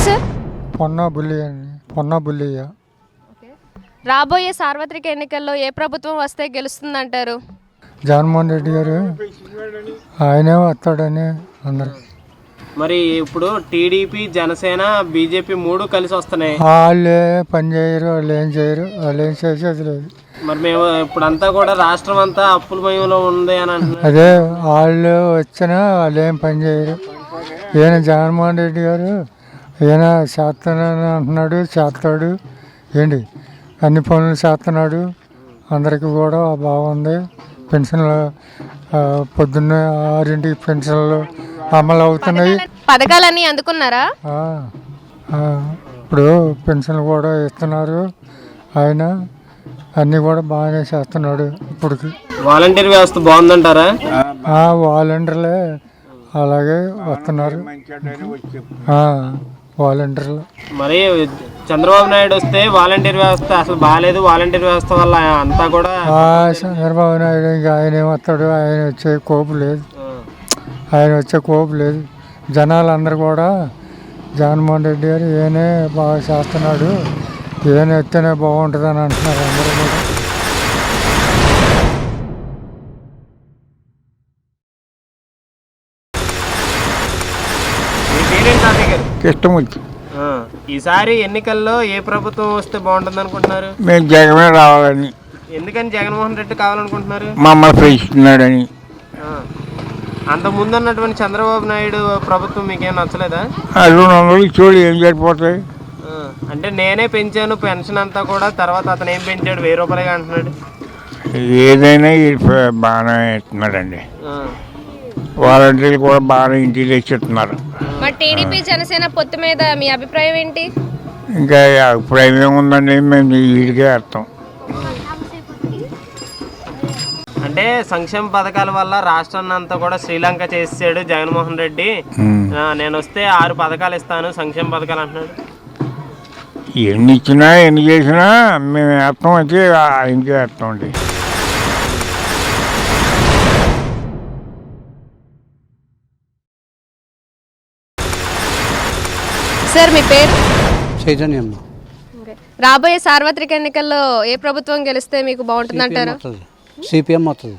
Sir? Ponna Bullayya. రాబోయే సార్వత్రిక ఎన్నికల్లో ఏ ప్రభుత్వం వస్తే గెలుస్తుందంటారు? జగన్మోహన్ రెడ్డి గారు ఆయనే వస్తాడని అందరు. మరి ఇప్పుడు టీడీపీ, జనసేన, బీజేపీ మూడు కలిసి వస్తున్నాయి. వాళ్ళే పని చేయరు, వాళ్ళు ఏం చేయరు, వాళ్ళు ఏం చేసేది లేదు. మరి మేము ఇప్పుడంతా కూడా రాష్ట్రం అంతా అప్పుల మయంలో ఉంది అని అంటున్నారు. అదే వాళ్ళు వచ్చినా వాళ్ళు ఏం పని చేయరు. ఈయన జగన్మోహన్ రెడ్డి గారు ఈయన చేస్తానని అంటున్నాడు, చేస్తాడు. ఏంటి అన్ని పనులు చేస్తున్నాడు. అందరికీ కూడా బాగుంది. పెన్షన్లు పొద్దున్నే 6ంటికి పెన్షన్లు అమలు అవుతున్నాయి. పథకాలన్నీ అందుకున్నారా? ఇప్పుడు పెన్షన్లు కూడా ఇస్తున్నారు. ఆయన అన్నీ కూడా బాగానే చేస్తున్నాడు. ఇప్పటికి వాలంటీర్ వ్యవస్థ బాగుందంటారా? వాలంటీర్లే అలాగే వస్తున్నారు. వాలంటీర్లు మరి చంద్రబాబు నాయుడు వస్తే వాలంటీర్ వ్యవస్థ అసలు బాగాలేదు. వాలంటీర్ వ్యవస్థ వల్ల అంతా కూడా చంద్రబాబు నాయుడు ఇంకా ఆయన ఏమొస్తాడు? ఆయన వచ్చే కోపు లేదు. జనాలు అందరూ కూడా జగన్మోహన్ రెడ్డి గారు ఈయనే బాగా చేస్తున్నాడు, ఈయన ఎత్తేనే బాగుంటుంది అని అంటున్నారు అందరూ కూడా. కృష్ణమూర్తి. ఈసారి ఎన్నికల్లో ఏ ప్రభుత్వం వస్తే బాగుంటుంది అనుకుంటున్నారు? మేము జగమే రావాలని. ఎందుకని జగన్మోహన్ రెడ్డి కావాలనుకుంటున్నారు? మమ్మల్ని పెంచుతున్నాడని. అంత ముందు ఉన్నటువంటి చంద్రబాబు నాయుడు ప్రభుత్వం మీకేం నచ్చలేదా? 200 చూడు ఏం సరిపోతాయి. అంటే నేనే పెంచాను పెన్షన్ అంతా కూడా, తర్వాత అతను ఏం పెంచాడు? 1000 రూపాయలుగా అంటున్నాడు. ఏదైనా బాగానే ఇస్తున్నాడండి. వాలంటీర్లు కూడా బాగా ఇంటికి తెచ్చిస్తున్నారు. మరి టీడీపీ, జనసేన పొత్తు మీద మీ అభిప్రాయం ఏంటి? ఇంకా అభిప్రాయం ఏముందండి, మేము వీడికే అర్థం. అంటే సంక్షేమ పథకాల వల్ల రాష్ట్రాన్ని అంతా కూడా శ్రీలంక చేసాడు జగన్మోహన్ రెడ్డి. నేను వస్తే 6 పథకాలు ఇస్తాను, సంక్షేమ పథకాలు అంటున్నాడు. ఎన్ని ఇచ్చినా ఎన్ని చేసినా మేము వేస్తాం అయితే ఆయనకే వేస్తాం అండి. సార్ మీ పేరు? చైతన్యమ్మ. రాబోయే సార్వత్రిక ఎన్నికల్లో ఏ ప్రభుత్వం గెలిస్తే మీకు బాగుంటుందంటారు? సిపిఎం వస్తుంది.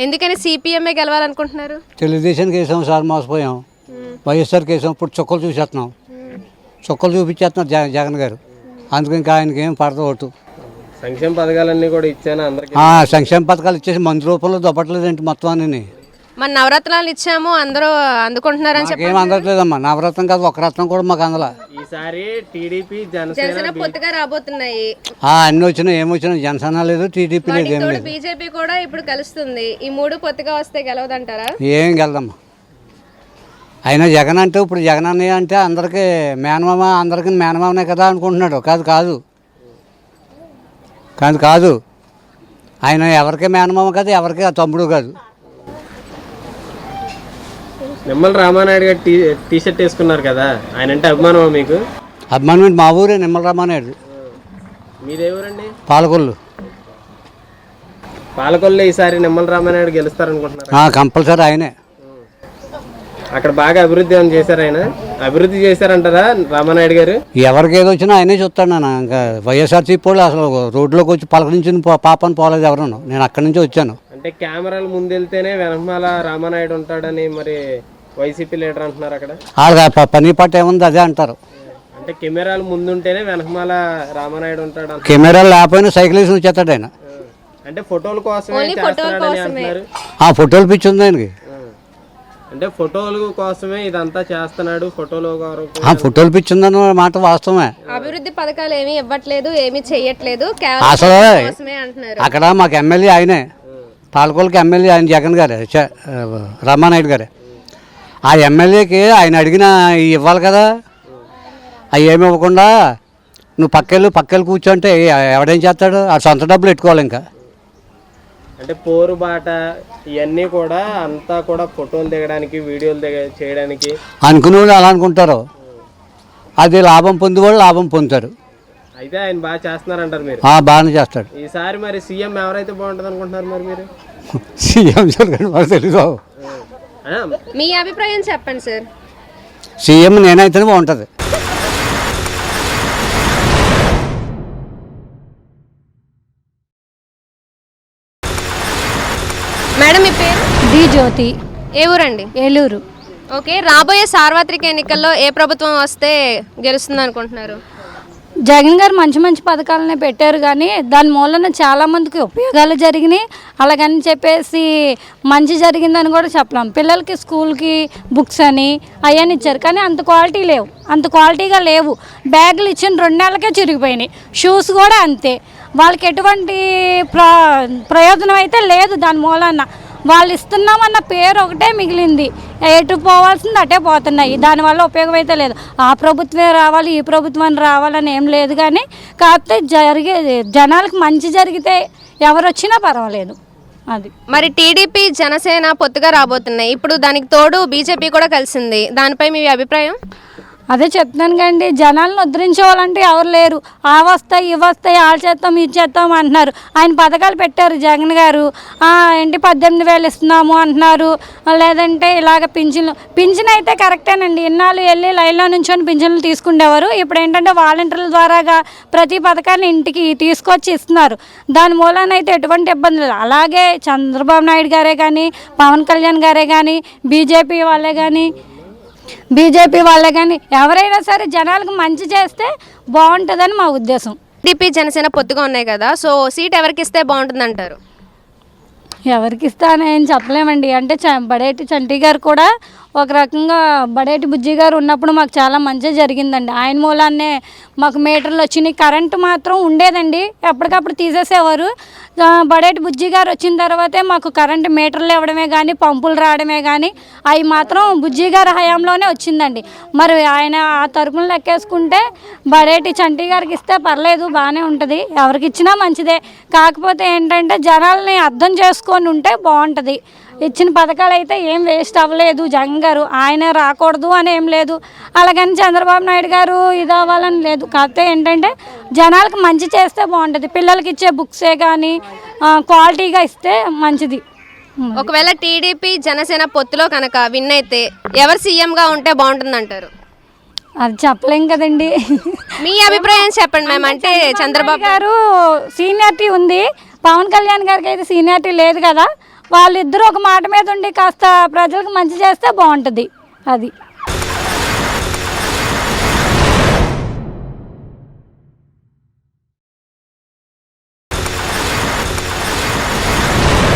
ఎందుకని సిపిఎంఏ గెలవాలనుకుంటున్నారు? తెలుగుదేశానికి వేసాం సార్, మోసపోయాం. వైఎస్ఆర్కి వేసాం, ఇప్పుడు చుక్కలు చూసేస్తున్నాం. చుక్కలు చూపించేస్తున్నారు జగన్ గారు. అందుకు ఇంకా ఆయనకి ఏం పడదు ఓటు. సంక్షేమ పథకాలన్నీ కూడా ఇచ్చాను అందరికి. సంక్షేమ పథకాలు ఇచ్చేసి మందు రూపంలో దొబ్బట్లేదండి మొత్తం అన్నీ. మన నవరత్నాలు ఇచ్చాము, అందరూ అందుకుంటున్నారని చెప్పి ఏం అందట్లేదమ్మా. నవరత్నం కాదు, ఒక రత్నం కూడా మాకు అందల. ఈసారి టీడీపీ, జనసేన పొత్తుగా రాబోతున్నాయి. అన్ని వచ్చినా ఏమొచ్చినా జనసేన లేదు, టీడీపీ లేదు, ఏం లేదు. బీజేపీ కూడా ఇప్పుడు కలుస్తుంది. ఈ 3 పొత్తుగా వస్తే గెలవదంటారా? ఏం గెలదమ్మా. అయినా జగన్ అంటే ఇప్పుడు జగన్ అన్నయ్య అంటే అందరికీ మేనమామ, అందరికీ మేనమామనే కదా అనుకుంటున్నాడు. కాదు ఆయన ఎవరికి మేనమామ కాదు, ఎవరికి తమ్ముడు కాదు. నిమ్మల రామానాయుడు గారు టీ షర్ట్ వేసుకున్నారు కదా, ఆయన అంటే అభిమానమా మీకు? అభిమానం మా ఊరే నిమ్మల రామానాయుడు. మీదేవరండి? పాలకొల్లు. ఈసారి నిమ్మల రామానాయుడు గెలుస్తారనుకుంటున్నారు? కంపల్సరీ ఆయనే. అక్కడ బాగా అభివృద్ధి ఏమైనా చేశారు? ఆయన అభివృద్ధి చేశారంటారా రామానాయుడు గారు? ఎవరికి ఏదో వచ్చినా ఆయనే చూస్తాడు. నాన్న ఇంకా వైఎస్ఆర్సీపీ వాళ్ళు అసలు రోడ్లోకి వచ్చి పలకరించి పాపని పోలేదు ఎవరన్నా. నేను అక్కడి నుంచి వచ్చాను. అంటే కెమెరాలు ముందెళ్తేనే వెనకమాల రామానాయుడు ఉంటాడని మరి వైసీపీ లీడర్ అంటున్నారు. అక్కడ వాళ్ళ పని పాట ఏముంది అదే అంటారు. అంటే కెమెరాలు ముందుంటేనే వెనకమాల రామానాయుడు ఉంటాడు. కెమెరాలు లేకపోయినా సైకిల్ వేసి వచ్చేస్తాడు ఆయన. అంటే ఫోటోల కోసమే చేస్తాడని అంటున్నారు. ఫోటోలు పిచ్చి ఉంది ఆయనకి. అంటే ఫోటోల కోసమే ఇదంతా చేస్తున్నాడు. ఫోటోలు పిచ్చి ఉందన్న మాట వాస్తవమే. అభివృద్ధి పథకాలు ఏమీ ఇవ్వట్లేదు, ఏమీ చెయ్యట్లేదు. అసలు అక్కడ మాకు ఎమ్మెల్యే ఆయనే. పాలకొల్లుకి ఎమ్మెల్యే ఆయన జగన్ గారే, రామానాయుడు గారే. ఆ ఎమ్మెల్యేకి ఆయన అడిగిన ఇవ్వాలి కదా, అవి ఏమి ఇవ్వకుండా నువ్వు పక్కెళ్ళి కూర్చోంటే ఎవడేం చేస్తాడు? ఆ సొంత డబ్బులు పెట్టుకోవాలి. ఇంకా అంటే పోరు బాట ఇవన్నీ కూడా అంతా కూడా ఫోటోలు దిగడానికి, వీడియోలు చేయడానికి అనుకునే వాళ్ళు అలా అనుకుంటారు. అది లాభం పొందేవాళ్ళు లాభం పొందుతారు. అయితే ఆయన బాగా చేస్తున్నారంటారు మీరు? బాగానే చేస్తాడు. ఈసారి మరి సీఎం ఎవరైతే బాగుంటుంది అనుకుంటున్నారు మరి మీరు? సీఎం తెలీదు. మీ అభిప్రాయం చెప్పండి సార్. సీఎం నేనైతేనే బాగుంటుంది. మేడం మీ పేరు? డి జ్యోతి, ఏ ఊరండి? ఏలూరు. ఓకే, రాబోయే సార్వత్రిక ఎన్నికల్లో ఏ ప్రభుత్వం వస్తే గెలుస్తుంది అనుకుంటున్నారు? జగన్ గారు మంచి మంచి పథకాలనే పెట్టారు, కానీ దాని మూలన చాలామందికి ఉపయోగాలు జరిగినాయి. అలాగని చెప్పేసి మంచి జరిగిందని కూడా చెప్పలేం. పిల్లలకి స్కూల్కి బుక్స్ అని అవన్నీ ఇచ్చారు, కానీ అంత క్వాలిటీ లేవు, అంత క్వాలిటీగా లేవు. బ్యాగులు ఇచ్చిన 2 నెలలకే చిరిగిపోయినాయి. షూస్ కూడా అంతే. వాళ్ళకి ఎటువంటి ప్రయోజనం అయితే లేదు. దాని మూలన వాళ్ళు ఇస్తున్నామన్న పేరు ఒకటే మిగిలింది. ఎటు పోవాల్సింది అటే పోతున్నాయి. దానివల్ల ఉపయోగం అయితే లేదు. ఆ ప్రభుత్వమే రావాలి, ఈ ప్రభుత్వం రావాలని ఏం లేదు, కానీ కాకపోతే జనాలకు మంచి జరిగితే ఎవరు వచ్చినా పర్వాలేదు. అది మరి టీడీపీ జనసేన పొత్తుగా రాబోతున్నాయి. ఇప్పుడు దానికి తోడు బీజేపీ కూడా కలిసింది. దానిపై మీ అభిప్రాయం? అదే చెప్తున్నాను కండి, జనాలను ఉద్ధరించేవాళ్ళంటే ఎవరు లేరు. ఆ వస్తాయి, ఇవి వస్తాయి, ఆళ్ళు చేస్తాం, ఇది చేస్తాం అంటున్నారు. ఆయన పథకాలు పెట్టారు జగన్ గారు. ఏంటి 18,000 ఇస్తున్నాము అంటున్నారు, లేదంటే ఇలాగ పింఛన్ అయితే కరెక్టేనండి. ఇన్నాళ్ళు వెళ్ళి లైన్లో నుంచొని పింఛన్లు తీసుకునేవారు. ఇప్పుడు ఏంటంటే వాలంటీర్ల ద్వారాగా ప్రతి పథకాన్ని ఇంటికి తీసుకొచ్చి ఇస్తున్నారు. దాని మూలానైతే ఎటువంటి ఇబ్బంది లేదు. అలాగే చంద్రబాబు నాయుడు గారే కానీ, పవన్ కళ్యాణ్ గారే కానీ, బీజేపీ వాళ్ళే కానీ ఎవరైనా సరే జనాలకు మంచి చేస్తే బాగుంటుందని మా ఉద్దేశం. టీడీపీ జనసేన పొత్తుగా ఉన్నాయి కదా, సో సీట్ ఎవరికి ఇస్తే బాగుంటుంది అంటారు? ఎవరికి ఇస్తానని చెప్పలేమండి. అంటే బడేటి చంటి గారు కూడా ఒక రకంగా, బడేటి బుజ్జి గారు ఉన్నప్పుడు మాకు చాలా మంచి జరిగిందండి. ఆయన మూలాన్నే మాకు మీటర్లు వచ్చినాయి. కరెంటు మాత్రం ఉండేదండి, ఎప్పటికప్పుడు తీసేసేవారు. బడేటి బుజ్జి గారు వచ్చిన తర్వాతే మాకు కరెంటు మీటర్లు ఇవ్వడమే కానీ, పంపులు రావడమే కానీ అవి మాత్రం బుజ్జి గారి హయాంలోనే వచ్చిందండి. మరి ఆయన ఆ తరపున లెక్కేసుకుంటే బడేటి చంటి గారికి ఇస్తే పర్లేదు, బాగానే ఉంటుంది. ఎవరికి ఇచ్చినా మంచిదే. కాకపోతే ఏంటంటే జనాల్ని అర్థం చేసుకొని ఉంటే బాగుంటుంది. ఇచ్చిన పథకాలు అయితే ఏం వేస్ట్ అవ్వలేదు. జగన్ గారు ఆయన రాకూడదు అని ఏం లేదు, అలాగని చంద్రబాబు నాయుడు గారు ఇది అవ్వాలని లేదు. కాకపోతే ఏంటంటే జనాలకు మంచి చేస్తే బాగుంటుంది. పిల్లలకి ఇచ్చే బుక్సే కానీ క్వాలిటీగా ఇస్తే మంచిది. ఒకవేళ టీడీపీ జనసేన పొత్తులో కనుక విన్ అయితే ఎవరు సీఎంగా ఉంటే బాగుంటుంది అంటారు? అది చెప్పలేం కదండి. మీ అభిప్రాయం చెప్పండి మ్యామ్. అంటే చంద్రబాబు గారు సీనియారిటీ ఉంది, పవన్ కళ్యాణ్ గారికి అయితే సీనియారిటీ లేదు కదా. వాళ్ళిద్దరూ ఒక మాట మీద ఉండి కాస్త ప్రజలకు మంచి చేస్తే బాగుంటుంది. అది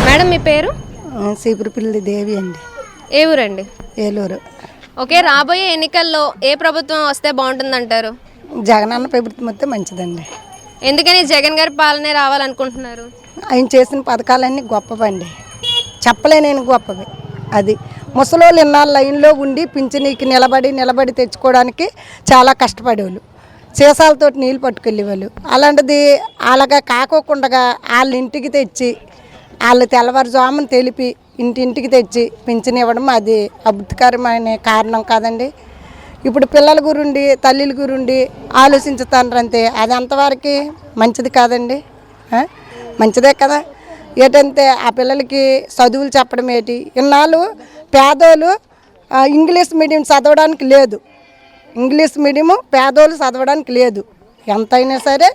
మేడం మీ పేరు? సీపురపల్లి దేవి అండి. ఏ ఊరండి? ఏలూరు. ఓకే, రాబోయే ఎన్నికల్లో ఏ ప్రభుత్వం వస్తే బాగుంటుంది అంటారు? జగనన్న ప్రభుత్వం వస్తే మంచిదండి. ఎందుకని జగన్ గారి పాలనే రావాలనుకుంటున్నారు? ఆయన చేసిన పథకాలన్నీ గొప్పవండి, చెప్పలేని గొప్పవి. అది ముసలోళ్ళు ఇన్నాళ్ళు లైన్లో ఉండి పింఛనీకి నిలబడి తెచ్చుకోవడానికి చాలా కష్టపడేవాళ్ళు. సీసాలతో నీళ్ళు పట్టుకెళ్ళేవాళ్ళు. అలాంటిది అలాగా కాకోకుండా వాళ్ళ ఇంటికి తెచ్చి, వాళ్ళు తెల్లవారుజామున తెలిపి ఇంటింటికి తెచ్చి పింఛన్ ఇవ్వడం అది అద్భుతకరమైన కారణం కాదండి. ఇప్పుడు పిల్లల గురుండి, తల్లిల గురుండి ఆలోచించుతారంతే. అది అంతవరకు మంచిది కాదండి. మంచిదే కదా. ఏంటంటే ఆ పిల్లలకి చదువులు చెప్పడం ఏంటి, ఇన్నాళ్ళు పేదోళ్ళు ఇంగ్లీష్ మీడియం చదవడానికి లేదు. ఇంగ్లీష్ మీడియము పేదోళ్ళు చదవడానికి లేదు. ఎంతైనా సరే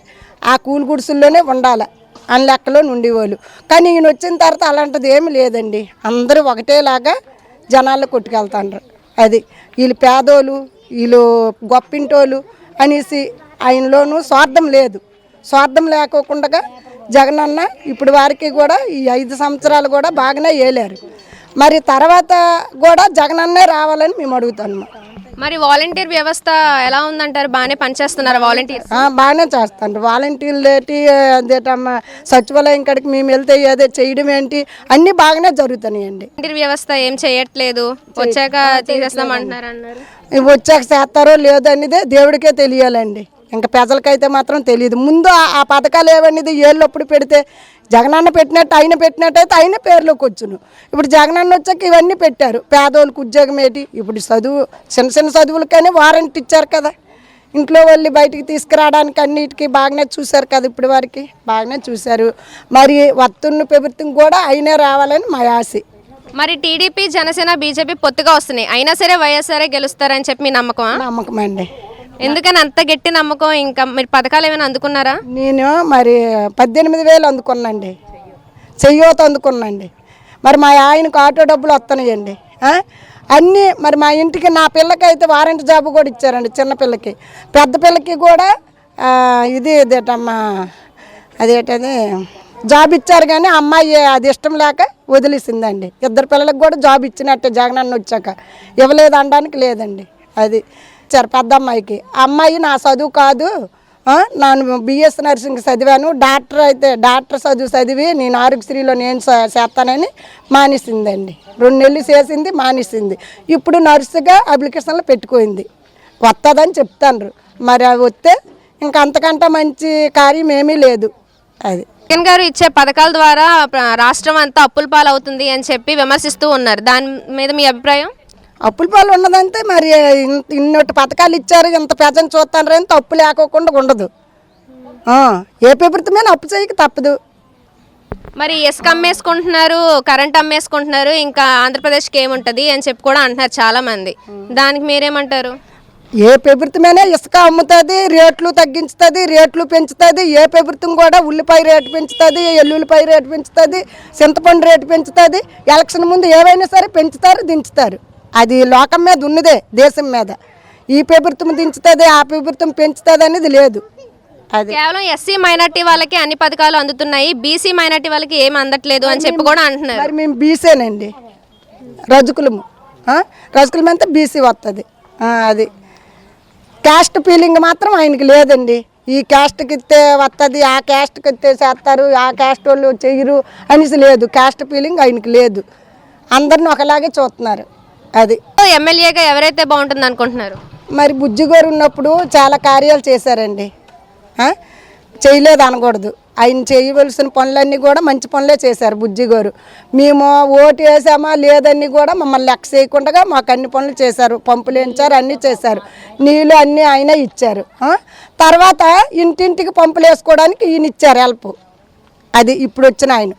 ఆ కూలి గుడిసెల్లోనే ఉండాలి అని లెక్కలో ఉండేవాళ్ళు. కానీ ఈయన వచ్చిన తర్వాత అలాంటిది ఏమి లేదండి. అందరూ ఒకటేలాగా జనాల్లో కొట్టుకెళ్తాండ్రు. అది వీళ్ళు పేదోళ్ళు, వీళ్ళు గొప్పింటోళ్ళు అనేసి ఆయనలోనూ స్వార్థం లేదు. స్వార్థం లేకోకుండా జగనన్న ఇప్పుడు వారికి కూడా ఈ 5 సంవత్సరాలు కూడా బాగానే ఏలారు. మరి తర్వాత కూడా జగనన్నే రావాలని మేము అడుగుతాము. మరి వాలంటీర్ వ్యవస్థ ఎలా ఉందంటారు? బాగానే పనిచేస్తున్నారు వాలంటీర్స్? బాగానే చేస్తాను. వాలంటీర్లు ఏంటి, అదేటమ్మా సచివాలయం కాడికి మేము వెళ్తే అదే చేయడం ఏంటి, అన్నీ బాగానే జరుగుతున్నాయండి. వాలంటీర్ వ్యవస్థ ఏం చేయట్లేదు, వచ్చాక తీసేస్తాం అంటున్నారు. వచ్చాక చేస్తారో లేదో అనేది దేవుడికే తెలియాలండి. ఇంకా ప్రజలకైతే మాత్రం తెలియదు. ముందు ఆ పథకాలు ఏమనేది ఏళ్ళప్పుడు పెడితే జగనన్న పెట్టినట్టు ఆయన పెట్టినట్టయితే ఆయన పేర్లోకి వచ్చును. ఇప్పుడు జగనన్న వచ్చాక ఇవన్నీ పెట్టారు. పేదోళ్ళకి ఉద్యోగం ఏంటి, ఇప్పుడు చదువు చిన్న చదువులకని వారంటీ ఇచ్చారు కదా. ఇంట్లో వాళ్ళు బయటికి తీసుకురావడానికి అన్నిటికీ బాగానే చూశారు కదా. ఇప్పుడు వారికి బాగానే చూశారు. మరి వస్తున్న ప్రభుత్వం కూడా అయినా రావాలని మా ఆశ. మరి టీడీపీ జనసేన బీజేపీ పొత్తుగా వస్తున్నాయి, అయినా సరే వైఎస్ఆర్ గెలుస్తారని చెప్పి మీ నమ్మకమా? నమ్మకం అండి. ఎందుకని అంత గట్టి నమ్మకం? ఇంకా మీరు పథకాలు ఏమైనా అందుకున్నారా? నేను మరి 18,000 అందుకున్నాండి, చెయ్యోత అందుకున్నాండి. మరి మా ఆయనకు ఆటో డబ్బులు వస్తున్నాయండి. అన్నీ మరి మా ఇంటికి నా పిల్లకి అయితే వారంటీ జాబ్ కూడా ఇచ్చారండి, చిన్న పిల్లకి. పెద్ద పిల్లకి కూడా ఇదేటమ్మా అదేంటది జాబ్ ఇచ్చారు, కానీ అమ్మాయి అది ఇష్టం లేక వదిలేసిందండి. ఇద్దరు పిల్లలకు కూడా జాబ్ ఇచ్చినట్టే జగనన్న వచ్చాక, ఇవ్వలేదు అనడానికి లేదండి. అది ఇచ్చారు పెద్ద అమ్మాయికి. అమ్మాయి నా చదువు కాదు, నేను బిఎస్ నర్సింగ్ చదివాను, డాక్టర్ చదివి నేను ఆరోగ్యశ్రీలో నేను చేస్తానని మానేసిందండి. 2 నెలలు చేసింది, మానేసింది. ఇప్పుడు నర్సుగా అప్లికేషన్లో పెట్టుకుంది, వస్తుందని చెప్తాను. మరి అవి వస్తే ఇంకా అంతకంటే మంచి కార్యం ఏమీ లేదు. అది జగన్ గారు ఇచ్చే పథకాల ద్వారా రాష్ట్రం అంతా అప్పుల పాలు అవుతుంది అని చెప్పి విమర్శిస్తూ ఉన్నారు. దాని మీద మీ అభిప్రాయం? అప్పుల పాలు ఉన్నదంటే మరి ఇన్నోటి పథకాలు ఇచ్చారు, ఇంత పెద్దని చూస్తాను అని అప్పు లేకోకుండా ఉండదు. ఏ ప్రభుత్వమైనా అప్పు చేయక తప్పదు. మరి ఇసుక అమ్మేసుకుంటున్నారు, కరెంట్ అమ్మేసుకుంటున్నారు, ఇంకా ఆంధ్రప్రదేశ్కి ఏముంటుంది అని చెప్పి కూడా అంటున్నారు చాలామంది. దానికి మీరేమంటారు? ఏ ప్రభుత్వమైనా ఇసుక అమ్ముతుంది, రేట్లు తగ్గించుతుంది, రేట్లు పెంచుతుంది. ఏ ప్రభుత్వం కూడా ఉల్లిపాయ రేటు పెంచుతుంది, ఎల్లుల్లిపాయ రేటు పెంచుతుంది, చింతపండు రేటు పెంచుతుంది. ఎలక్షన్ ముందు ఏవైనా సరే పెంచుతారు, దించుతారు. అది లోకం మీద ఉన్నదే, దేశం మీద. ఈ ప్రభుత్వం దించుతుంది, ఆ ప్రభుత్వం పెంచుతుంది అనేది లేదు. అది కేవలం ఎస్సీ మైనార్టీ వాళ్ళకి అన్ని పథకాలు అందుతున్నాయి, బీసీ మైనార్టీ వాళ్ళకి ఏమి అందట్లేదు అని చెప్పి కూడా అంటున్నారు. మరి మేము బీసీనండి, రజకులము. రజకులం అంతా బీసీ వస్తుంది. అది క్యాస్ట్ ఫీలింగ్ మాత్రం ఆయనకి లేదండి. ఈ క్యాస్ట్కి ఇస్తే వస్తుంది, ఆ క్యాస్ట్కి ఇస్తే చేస్తారు, ఆ క్యాస్ట్ వాళ్ళు చెయ్యరు అనేసి లేదు. క్యాస్ట్ ఫీలింగ్ ఆయనకి లేదు. అందరిని ఒకలాగే చూస్తున్నారు. అది ఎమ్మెల్యేగా ఎవరైతే బాగుంటుంది అనుకుంటున్నారు? మరి బుజ్జిగారు ఉన్నప్పుడు చాలా కార్యాలు చేశారండి, చేయలేదు అనకూడదు. ఆయన చేయవలసిన పనులన్నీ కూడా మంచి పనులే చేశారు బుజ్జిగారు. మేము ఓటు వేసామా లేదని కూడా మమ్మల్ని లెక్క చేయకుండా మాకు అన్ని పనులు చేశారు. పంపులు వేయించారు, అన్నీ చేశారు. నీళ్ళు అన్నీ ఆయన ఇచ్చారు. తర్వాత ఇంటింటికి పంపులు వేసుకోవడానికి ఈయన ఇచ్చారు హెల్ప్. అది ఇప్పుడు వచ్చిన ఆయన.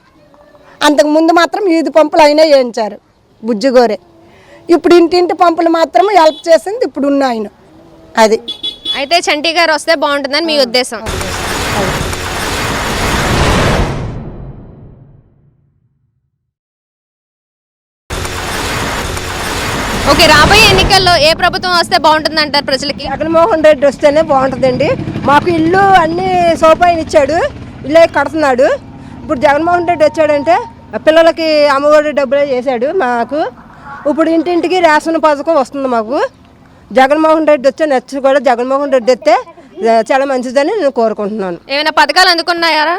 అంతకుముందు మాత్రం 5 పంపులు అయినా వేయించారు బుజ్జిగోరే. ఇప్పుడు ఇంటింటి పంపులు మాత్రం హెల్ప్ చేసింది ఇప్పుడు ఉన్న ఆయన. అది అయితే చంటి గారు వస్తే బాగుంటుందని మీ ఉద్దేశం? ఓకే, రాబోయే ఎన్నికల్లో ఏ ప్రభుత్వం వస్తే బాగుంటుంది అంటారు ప్రజలకి? జగన్మోహన్ రెడ్డి వస్తేనే బాగుంటుందండి. మాకు ఇల్లు అన్ని సౌపాయం ఇచ్చాడు, ఇల్లే కడుతున్నాడు. ఇప్పుడు జగన్మోహన్ రెడ్డి వచ్చాడంటే పిల్లలకి అమ్మఒడి డబ్బులే చేశాడు మాకు. ఇప్పుడు ఇంటింటికి రేషన్ పథకం వస్తుంది మాకు. జగన్మోహన్ రెడ్డి వచ్చే నచ్చి కూడా జగన్మోహన్ రెడ్డి వస్తే చాలా మంచిదని నేను కోరుకుంటున్నాను. ఏమైనా పథకాలు అందుకున్నాయారా?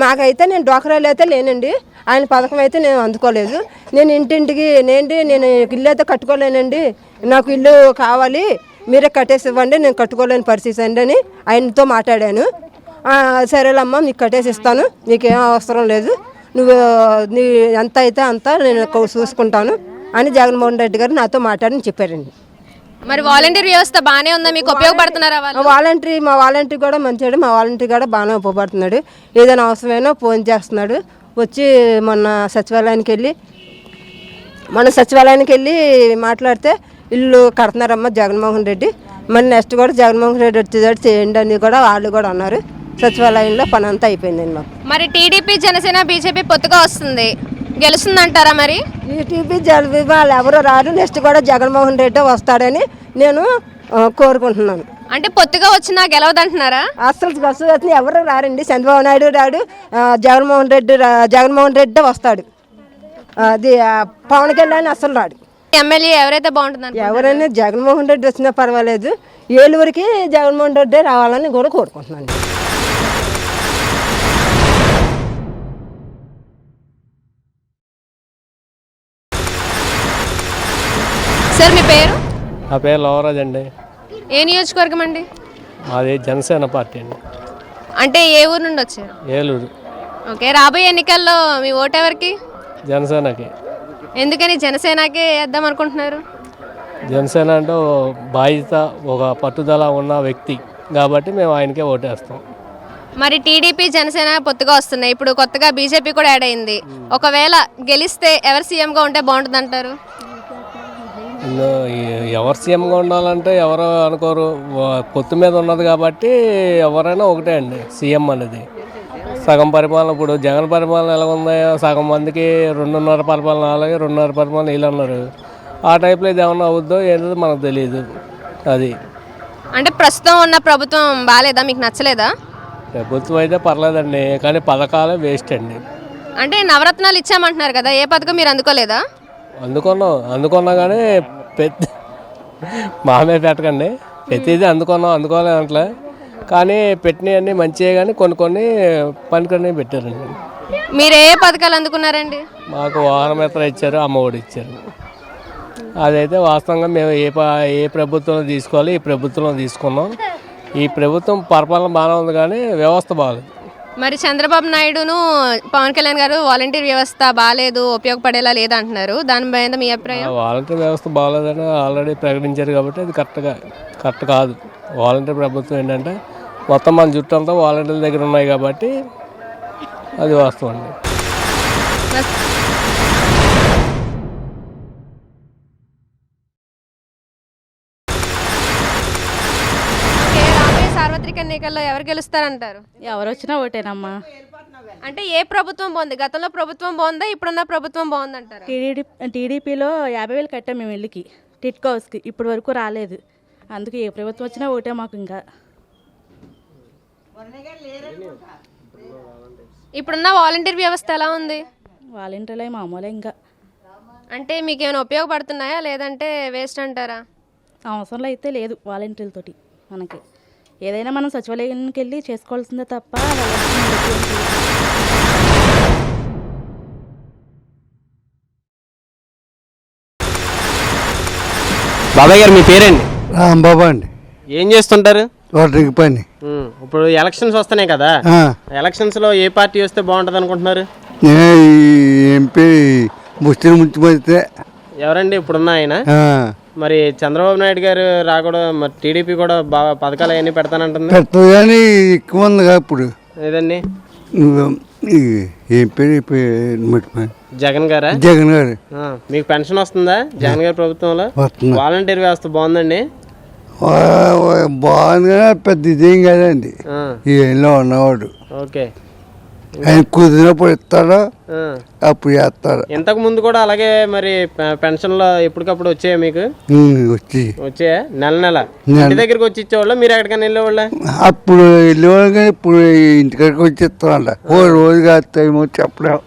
నాకైతే నేను డోకరాలు అయితే లేనండి, ఆయన పథకం అయితే నేను అందుకోలేదు. నేను ఇంటింటికి నేను ఇల్లు అయితే కట్టుకోలేనండి, నాకు ఇల్లు కావాలి, మీరే కట్టేసి ఇవ్వండి, నేను కట్టుకోలేని పరిస్థితి అండి అని ఆయనతో మాట్లాడాను. సరేలమ్మా మీకు కట్టేసి ఇస్తాను, నీకేం అవసరం లేదు, నువ్వు నీ ఎంత అయితే అంత నేను చూసుకుంటాను అని జగన్మోహన్ రెడ్డి గారు నాతో మాట్లాడని చెప్పారండి. మరి వాలంటీర్ వ్యవస్థ బాగానే ఉందా, మీకు ఉపయోగపడుతున్నారా వాళ్ళు? మా వాలంటీర్ కూడా మంచివాడు, మా వాలంటీర్ కూడా బాగానే ఉపయోగపడుతున్నాడు. ఏదైనా అవసరమైనా ఫోన్ చేస్తున్నాడు. వచ్చి మొన్న సచివాలయానికి వెళ్ళి మాట్లాడితే ఇల్లు కడుతున్నారమ్మా జగన్మోహన్ రెడ్డి, మరి నెక్స్ట్ కూడా జగన్మోహన్ రెడ్డి వచ్చేదాడు చేయండి అని కూడా వాళ్ళు కూడా అన్నారు. సచివాలయంలో పని అంతా అయిపోయిందండి మాకు. మరి టీడీపీ జనసేన బీజేపీ పొత్తుగా వస్తుంది, గెలుస్తుందంటారా? మరి టీడీపీ వాళ్ళు ఎవరో రారు, నెక్స్ట్ కూడా జగన్మోహన్ రెడ్డి వస్తాడని నేను కోరుకుంటున్నాను. అంటే పొత్తుగా వచ్చినా గెలవదంటున్నారా? అసలు ఎవరు రారండి, చంద్రబాబు నాయుడు రాడు, జగన్మోహన్ రెడ్డి వస్తాడు, అది పవన్ కళ్యాణ్ అసలు రాడు. ఎమ్మెల్యే ఎవరైతే బాగుంటుంది? ఎవరైనా జగన్మోహన్ రెడ్డి వచ్చినా పర్వాలేదు, ఏలూరికి జగన్మోహన్ రెడ్డి రావాలని కూడా కోరుకుంటున్నాను. సార్ మీ పేరు? నా పేరు లోవరాజ్ అండి. ఏ నియోజకవర్గం అండి? మాది జనసేన పార్టీ అండి. అంటే ఏ ఊరు నుండి వచ్చారు? ఏలూరు. ఓకే, రాబోయే ఎన్నికల్లో మీ ఓటు ఎవరికి? జనసేనకి. ఎందుకని జనసేనకే వేద్దాం అనుకుంటున్నారు? జనసేన అంటే బాధ్యత, ఒక పట్టుదల ఉన్న వ్యక్తి కాబట్టి మేము ఆయనకే ఓటేస్తాం. మరి టీడీపీ జనసేన పొత్తుగా వస్తున్నాయి, ఇప్పుడు కొత్తగా బీజేపీ కూడా యాడ్ అయింది. ఒకవేళ గెలిస్తే ఎవరు సీఎంగా ఉంటే బాగుంటుంది అంటారు? ఎవరు సీఎంగా ఉండాలంటే ఎవరు అనుకోరు, పొత్తు మీద ఉన్నది కాబట్టి ఎవరైనా ఒకటే అండి సీఎం అనేది. సగం పరిపాలన ఇప్పుడు జగన్ పరిపాలన ఎలా ఉందో సగం మందికి 2.5 పరిపాలన అలాగే 2.5 పరిపాలన వీళ్ళు అన్నారు. ఆ టైప్లో ఇది ఏమన్నా అవుద్దో ఏంటో మనకు తెలియదు. అది అంటే ప్రస్తుతం ఉన్న ప్రభుత్వం బాగాలేదా, మీకు నచ్చలేదా? ప్రభుత్వం అయితే పర్లేదండి, కానీ పథకాలే వేస్ట్ అండి. అంటే నవరత్నాలు ఇచ్చామంటున్నారు కదా, ఏ పథకం మీరు అందుకోలేదా? అందుకున్నా కానీ పెద్ద మామే పెట్టకండి, ప్రతిదీ అందుకోలే అంటలే, కానీ పెట్టినవన్నీ మంచిగా కానీ కొన్ని పనికొన్ని పెట్టారండి. మీరు ఏ పథకాలు అందుకున్నారండి? మాకు వాహన మిత్ర ఇచ్చారు, అమ్మఒడి ఇచ్చారు. అదైతే వాస్తవంగా మేము ఏ ప్రభుత్వంలో తీసుకోవాలి ఈ ప్రభుత్వంలో తీసుకున్నాం. ఈ ప్రభుత్వం పరిపాలన బాగానే ఉంది కానీ వ్యవస్థ బాగాలేదు. మరి చంద్రబాబు నాయుడును పవన్ కళ్యాణ్ గారు వాలంటీర్ వ్యవస్థ బాగాలేదు, ఉపయోగపడేలా లేదంటున్నారు, దాని మీద మీ అభిప్రాయం? వాలంటీర్ వ్యవస్థ బాగాలేదని ఆల్రెడీ ప్రకటించారు కాబట్టి అది కరెక్ట్ కాదు. వాలంటీర్ ప్రభుత్వం ఏంటంటే మొత్తం మన జుట్టు అంతా వాలంటీర్ల దగ్గర ఉన్నాయి కాబట్టి అది వాస్తవం అండి. రాబోయే సార్వత్రిక ఎన్నికల్లో ఎవరు గెలుస్తారంటారు? ఎవరు వచ్చినా ఒకటేనమ్మా. అంటే ఏ ప్రభుత్వం బాగుంది? గతంలో ప్రభుత్వం బాగుందా, ఇప్పుడున్న ప్రభుత్వం బాగుందంటారా? టీడీపీలో 50,000 కట్టాం మేము ఇల్లుకి, టిట్కో హౌస్కి, ఇప్పటి వరకు రాలేదు. అందుకే ఏ ప్రభుత్వం వచ్చినా ఒకటే మాకు. ఇంకా ఇప్పుడున్న వాలంటీర్ వ్యవస్థ ఎలా ఉంది? వాలంటీర్లు మామూలే. ఇంకా అంటే మీకు ఏమైనా ఉపయోగపడుతున్నాయా లేదంటే వేస్ట్ అంటారా? అవసరంలో అయితే లేదు వాలంటీర్లతోటి. మనకి ఏదైనా మనం సచివాలయానికి వెళ్ళి చేసుకోవాల్సిందే తప్ప బాబాయ్ గారు మీ పేరండి? రాంబాబు అండి. ఏం చేస్తుంటారు? వాటర్కి పని. ఇప్పుడు ఎలక్షన్స్ వస్తున్నాయి కదా, ఎలక్షన్స్ లో ఏ పార్టీ వస్తే బాగుంటది అనుకుంటున్నారు? ఎంపీ ముఖ్యమంత్రి ఎవరండి ఇప్పుడున్న ఆయన? మరి చంద్రబాబు నాయుడు గారు రాకూడదు, మరి టీడీపీ కూడా బాగా పథకాలు అవన్నీ పెడతానంటుంది. పెడతారు కానీ ఎక్కువ ఉందిగా ఇప్పుడు. ఏదండి? ఏం పేరు? జగన్ గారా? జగన్ గారు. మీకు పెన్షన్ వస్తుందా జగన్ గారి ప్రభుత్వంలో? వాలంటీర్ వ్యవస్థ బాగుందండి? బాగుంది కానీ పెద్ద ఇదేం కదండి ఏలో ఉన్నవాడు. ఓకే, ఆయన కుదిరినప్పుడు ఇస్తాడు, అప్పుడు చేస్తాడు. ఇంతకు ముందు కూడా అలాగే మరి పెన్షన్లో ఎప్పటికప్పుడు వచ్చాయా మీకు? వచ్చాయా? నెల ఇంటి దగ్గరికి వచ్చి ఇచ్చేవాళ్ళ, మీరు ఎక్కడికైనా వెళ్ళేవాళ్ళ? అప్పుడు వెళ్ళేవాళ్ళు కానీ ఇప్పుడు ఇంటికాడికి వచ్చి ఇస్తామంట. ఓ రోజు కాస్తాయేమో చెప్పలేము.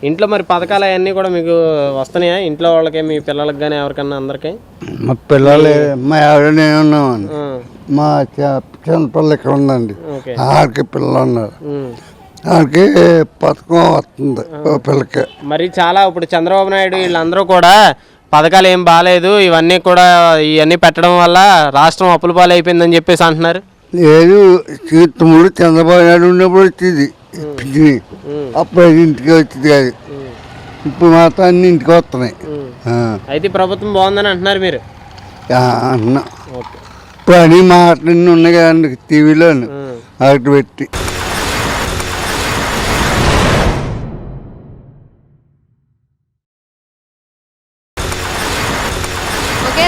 ఇంట్లో మరి పథకాలు అవన్నీ కూడా మీకు వస్తున్నాయా? ఇంట్లో వాళ్ళకి, మీ పిల్లలకి కానీ ఎవరికన్నా అందరికి? మా పిల్లలు, మా ఆవిడ, నేను ఉన్నామని. మా చిన్నపిల్లలు ఇక్కడ ఉందండి, ఆడికి పిల్లలు ఉన్నారు. ఆడికి పథకం వస్తుంది పిల్లకి. మరి చాలా ఇప్పుడు చంద్రబాబు నాయుడు వీళ్ళందరూ కూడా పథకాలు ఏం బాగాలేదు, ఇవన్నీ పెట్టడం వల్ల రాష్ట్రం అప్పుల పాలు అయిపోయిందని చెప్పేసి అంటున్నారు. లేదు, తమ్ముడు చంద్రబాబు నాయుడు ఉన్నప్పుడు వచ్చింది పింఛని, అప్పుడు ఇంటికి వచ్చింది కాదు. ఇప్పుడు మాత్రం అన్ని ఇంటికి వస్తున్నాయి. అయితే ప్రభుత్వం బాగుందని అంటున్నారు మీరు? అన్నా ఇప్పుడు అని మాటలు ఉన్నాయి కదండి టీవీలో అటు పెట్టి.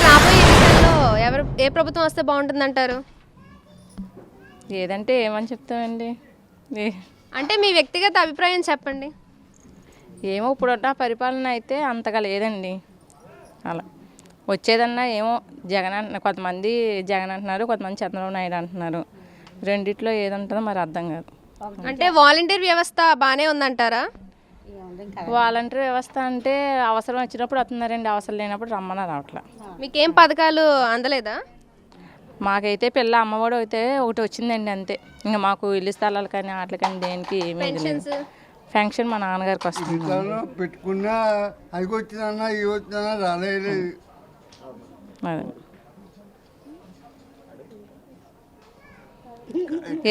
రాబోయే ఎన్నికల్లో ఏ ప్రభుత్వం వస్తే బాగుంటుందంటారు? ఏదంటే ఏమని చెప్తామండి, అంటే మీ వ్యక్తిగత అభిప్రాయం చెప్పండి. ఏమో ఇప్పుడున్న పరిపాలన అయితే అంతగా లేదండి. అలా వచ్చేదన్నా ఏమో జగన్ కొంతమంది జగన్ అంటున్నారు, కొంతమంది చంద్రబాబు నాయుడు అంటున్నారు. రెండిట్లో ఏది ఉంటుందో మరి అర్థం కాదు. అంటే వాలంటీర్ వ్యవస్థ బాగానే ఉందంటారా? వాలంటీర్ వ్యవస్థ అంటే అవసరం వచ్చినప్పుడు వస్తున్నారండి, అవసరం లేనప్పుడు రమ్మని రావట్లా. మీకేం పథకాలు అందలేదా? మాకైతే పిల్ల అమ్మఒడి అయితే ఒకటి వచ్చిందండి అంతే. ఇంకా మాకు ఇల్లు స్థలాలు కానీ వాటి కానీ దేనికి ఏమీ లేదు. ఫంక్షన్ మా నాన్నగారికి వస్తుంది. పెట్టుకున్నా అది వచ్చిందన్నా ఇవి వచ్చిందన్నా రాలేదు. అదే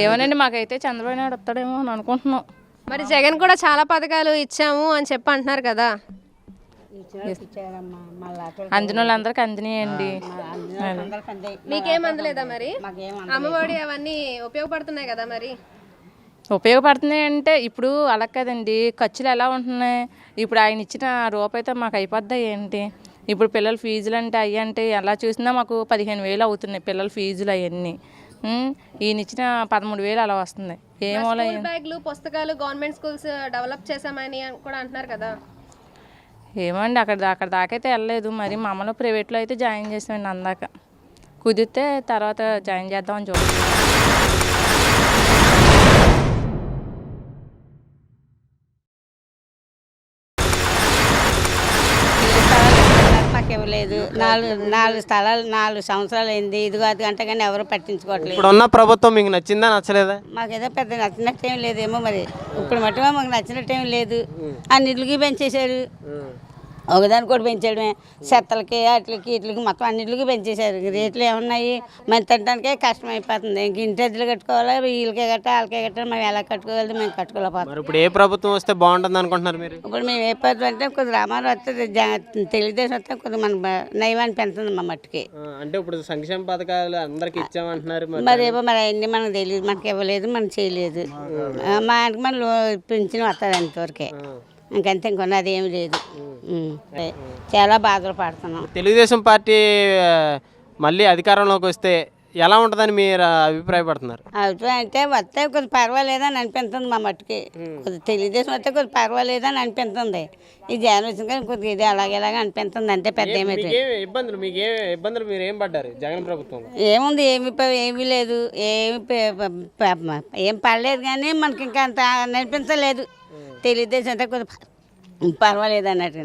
ఏమోనండి, మాకైతే చంద్రబాబు నాయుడు వస్తాడేమో అని అనుకుంటున్నాం. మరి జగన్ కూడా చాలా పథకాలు ఇచ్చాము అని చెప్పి అంటున్నారు కదా, అందిన వాళ్ళందరికి అందినాయండి. మీకేం అందలేదా? మరి అమ్మఒడి అవన్నీ ఉపయోగపడుతున్నాయి కదా, మరి ఉపయోగపడుతున్నాయి అంటే ఇప్పుడు అలా కదండి, ఖర్చులు ఎలా ఉంటున్నాయి. ఇప్పుడు ఆయన ఇచ్చిన రూపాయితో మాకు అయిపోద్దా ఏంటి? ఇప్పుడు పిల్లల ఫీజులు అంటే అవి అంటే ఎలా చూసినా మాకు 15,000 అవుతున్నాయి పిల్లల ఫీజులు అవన్నీ. ఈయన ఇచ్చిన 13,000 అలా వస్తుంది. ఏమో స్కూల్ బ్యాగ్లు పుస్తకాలు గవర్నమెంట్ స్కూల్స్ డెవలప్ చేశామని కూడా అంటున్నారు కదా. ఏమండి అక్కడ దాకైతే వెళ్ళలేదు. మరి మా అమ్మలో ప్రైవేట్లో అయితే జాయిన్ చేసామండి. అందాక కుదిరితే తర్వాత జాయిన్ చేద్దామని చూస్తాం. మాకు ఇవ్వలేదు. నాలుగు స్థలాలు 4 సంవత్సరాలు అయింది. ఇదిగో అది గంట కానీ ఎవరు పట్టించుకోవట్లేదు. ఇప్పుడు ఉన్న ప్రభుత్వం మీకు నచ్చిందా నచ్చలేదా? మాకేదో పెద్ద నచ్చినట్టేం లేదేమో మరి. ఇప్పుడు మట్టుగా మాకు నచ్చినట్టేం లేదు. అన్నిటికీ పెంచేశారు. ఒకదానికి కూడా పెంచడమే. చెత్తలకి వీటికి మొత్తం అన్నింటికి పెంచేశారు. రేట్లు ఏమున్నాయి మేము తినడానికే కష్టమైపోతుంది. ఇంక ఇంటి అద్దెలు కట్టుకోవాలి, వీళ్ళకే గట్ట వాళ్ళకే గట్ట మేము ఎలా కట్టుకోగలదు, మేము కట్టుకోలేకపోతాం. ఇప్పుడు ఏ ప్రభుత్వం వస్తే బాగుంటుంది అనుకుంటున్నారు మీరు? ఇప్పుడు మేము ఏ పద్ధతి అంటే కొద్ది రామారావు వస్తే తెలుగుదేశం వస్తే కొద్ది మన నయమాన్ని పెంచుతుంది మా మట్టుకి. అంటే ఇప్పుడు సంక్షేమ పథకాలు అందరికి ఇచ్చామంటున్నారు. మరి ఏమో మరి అవన్నీ మనకు తెలియదు, మనకి ఇవ్వలేదు, మనం చేయలేదు. మా ఆయనకి మన పింఛన్ వస్తుంది అంతవరకే, ఇంకంతే. ఇంకొన్నది ఏమి లేదు. చాలా బాధలు పడుతున్నాం. తెలుగుదేశం పార్టీ మళ్ళీ అధికారంలోకి వస్తే ఎలా ఉంటుందని మీరు అభిప్రాయపడుతున్నారు? అభిప్రాయం అంటే వస్తే కొద్ది పర్వాలేదని అనిపిస్తుంది మా మట్టుకి. కొద్ది తెలుగుదేశం వస్తే కొద్ది పర్వాలేదని అనిపిస్తుంది. ఈ జగన్ వచ్చిన కానీ కొద్దిగా ఇది అలాగేలాగా అనిపిస్తుంది. అంటే పెద్ద ఏమైతే ఇబ్బందులు మీరు ఏం పడ్డారు జగన్ ప్రభుత్వం? ఏముంది, ఏమీ లేదు, ఏం పడలేదు. కానీ మనకి ఇంకా అంత అనిపించలేదు. తెలుగుదేశం అంటే కొద్ది పర్వాలేదు అన్నట్టు.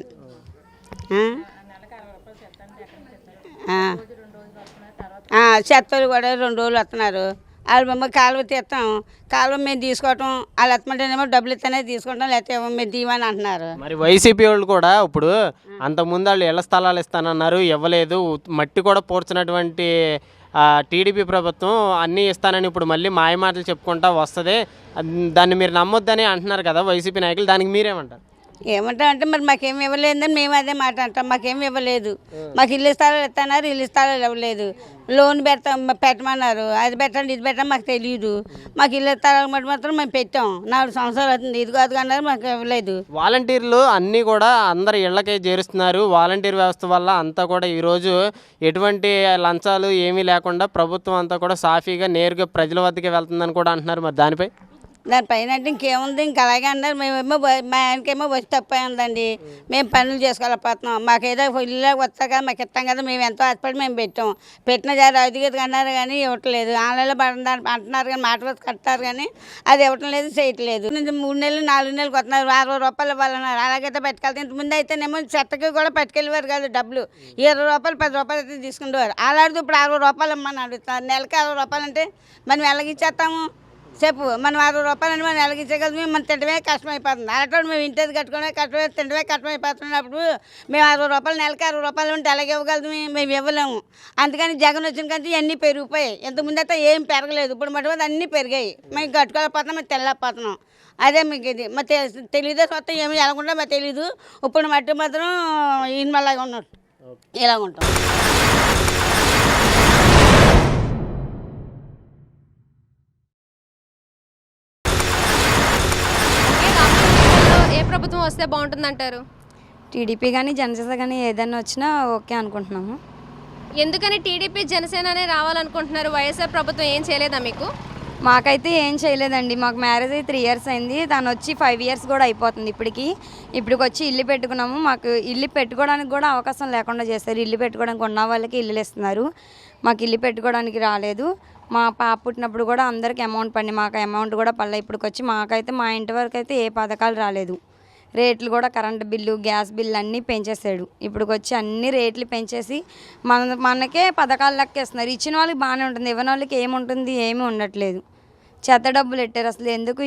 చెత్తలు కూడా 2 రోజులు వస్తున్నారు. వాళ్ళు కాలువ తీస్తాం, కాలువ మేము తీసుకోవటం, వాళ్ళు ఎత్తమంటేనేమో డబ్బులు ఇస్తేనే తీసుకుంటాం, లేకపోతే మేము దీవని అంటున్నారు. మరి వైసీపీ వాళ్ళు కూడా ఇప్పుడు అంతకుముందు వాళ్ళు ఇళ్ల స్థలాలు ఇస్తానన్నారు, ఇవ్వలేదు. మట్టి కూడా పూడ్చినటువంటి టీడీపీ ప్రభుత్వం అన్నీ ఇస్తానని ఇప్పుడు మళ్ళీ మాయమాటలు చెప్పుకుంటా వస్తుంది. దాన్ని మీరు నమ్మొద్దని అంటున్నారు కదా వైసీపీ నాయకులు. దానికి మీరేమంటారు? ఏమంటాం అంటే మరి మాకేమి ఇవ్వలేదని మేము అదే మాట అంటాం. మాకేమి ఇవ్వలేదు. మాకు ఇల్లు స్థలాలు ఇస్తున్నారు, ఇల్లు స్థలాలు ఇవ్వలేదు. లోన్ పెట్టమన్నారు, అది పెట్టండి ఇది పెట్టండి మాకు తెలియదు. మాకు ఇల్లు స్థలాలు మాత్రం మేము పెట్టాం. 4 సంవత్సరాలు అవుతుంది. ఇదిగో అది అన్నారు, మాకు ఇవ్వలేదు. వాలంటీర్లు అన్నీ కూడా అందరు ఇళ్లకే చేరుస్తున్నారు. వాలంటీర్ వ్యవస్థ వల్ల అంతా కూడా ఈరోజు ఎటువంటి లంచాలు ఏమీ లేకుండా ప్రభుత్వం అంతా కూడా సాఫీగా నేరుగా ప్రజల వద్దకే వెళ్తుందని కూడా అంటున్నారు. మరి దానిపైన అంటే ఇంకేముంది, ఇంకా అలాగే అన్నారు. మేమేమో మా ఆయనకేమో వచ్చి తప్పే ఉందండి. మేము పనులు చేసుకోలేకపోతున్నాం. మాకేదో ఇల్లు వస్తారు కదా, మాకు ఇస్తాం కదా, మేము ఎంతో ఆశపడి మేము పెట్టిన అదిగది అన్నారు కానీ ఇవ్వట్లేదు. ఆన్లైన్లో అంటున్నారు కానీ మాట వరకు కట్టారు కానీ అది ఇవ్వటం లేదు, చేయట్లేదు. 3 నెలలు 4 నెలలకు వస్తున్నారు. 60 రూపాయలు ఇవ్వాలన్నారు. అలాగైతే పట్టుకెళ్తే ఇంతకుముందు అయితేనేమో చెత్తకి కూడా పట్టుకెళ్ళేవారు కాదు. డబ్బులు 20 రూపాయలు 10 రూపాయలు అయితే తీసుకునేవారు. అలాంటిది ఇప్పుడు 60 రూపాయలు ఇమ్మని అడుగుతున్నారు. నెలకి 60 రూపాయలు అంటే మనం ఎలాగిచ్చేస్తాము చెప్పు? మనం 60 రూపాయలు అంటే మనం ఎలాగిచ్చేయగలదు? మనం తింటమే కష్టమైపోతుంది. అలాంటి మేము ఇంటిది కట్టుకునే కష్టమే, తింటమే కష్టమైపోతున్నప్పుడు మేము 60 రూపాయలు, నెలకి 60 రూపాయలు ఉంటే ఎలాగ ఇవ్వగలదు? మేము ఇవ్వలేము. అందుకని జగన్ వచ్చిన కానీ అన్నీ పెరిగిపోయాయి. ఇంతకుముందు అయితే ఏం పెరగలేదు. ఇప్పుడు మటుకు అన్నీ పెరిగాయి. మేము కట్టుకోలేకపోతున్నాం, మేము తెల్లకపోతున్నాం. అదే మీకు ఇది మా తెలుగుదేశం మొత్తం ఏమి ఎలాగుంటా మాకు తెలీదు. ఇప్పుడు మట్టి మాత్రం ఈయన అలాగే ఉన్నట్టు ఇలాగ ఉంటాం. ఏ ప్రభుత్వం వస్తే బాగుంటుంది అంటారు? టీడీపీ కానీ జనసేన కానీ ఏదైనా వచ్చినా ఓకే అనుకుంటున్నాము. ఎందుకని టీడీపీ జనసేననే రావాలనుకుంటున్నారు? వైఎస్ఆర్ ప్రభుత్వం ఏం చేయలేదా మీకు? మాకైతే ఏం చేయలేదండి. మాకు మ్యారేజ్ అయ్యి 3 ఇయర్స్ అయింది. తను వచ్చి 5 ఇయర్స్ కూడా అయిపోతుంది. ఇప్పటికి వచ్చి ఇల్లు పెట్టుకున్నాము. మాకు ఇల్లు పెట్టుకోవడానికి కూడా అవకాశం లేకుండా చేస్తారు. ఇల్లు పెట్టుకోవడానికి ఉన్న వాళ్ళకి ఇల్లులు ఇస్తున్నారు. మాకు ఇల్లు పెట్టుకోవడానికి రాలేదు. మా పాప పుట్టినప్పుడు కూడా అందరికి అమౌంట్ పడి, మాకు అమౌంట్ కూడా పడలే. ఇప్పటికి వచ్చి మాకైతే మా ఇంటి వరకు అయితే ఏ పథకాలు రాలేదు. రేట్లు కూడా కరెంటు బిల్లు, గ్యాస్ బిల్లు అన్నీ పెంచేసాడు. ఇప్పటికి వచ్చి అన్ని రేట్లు పెంచేసి మనకే పథకాలు లెక్కేస్తున్నారు. ఇచ్చిన వాళ్ళకి బాగానే ఉంటుంది, ఇవ్వని వాళ్ళకి ఏముంటుంది? ఏమీ ఉండట్లేదు. చెత్త డబ్బులు పెట్టారు. అసలు ఎందుకు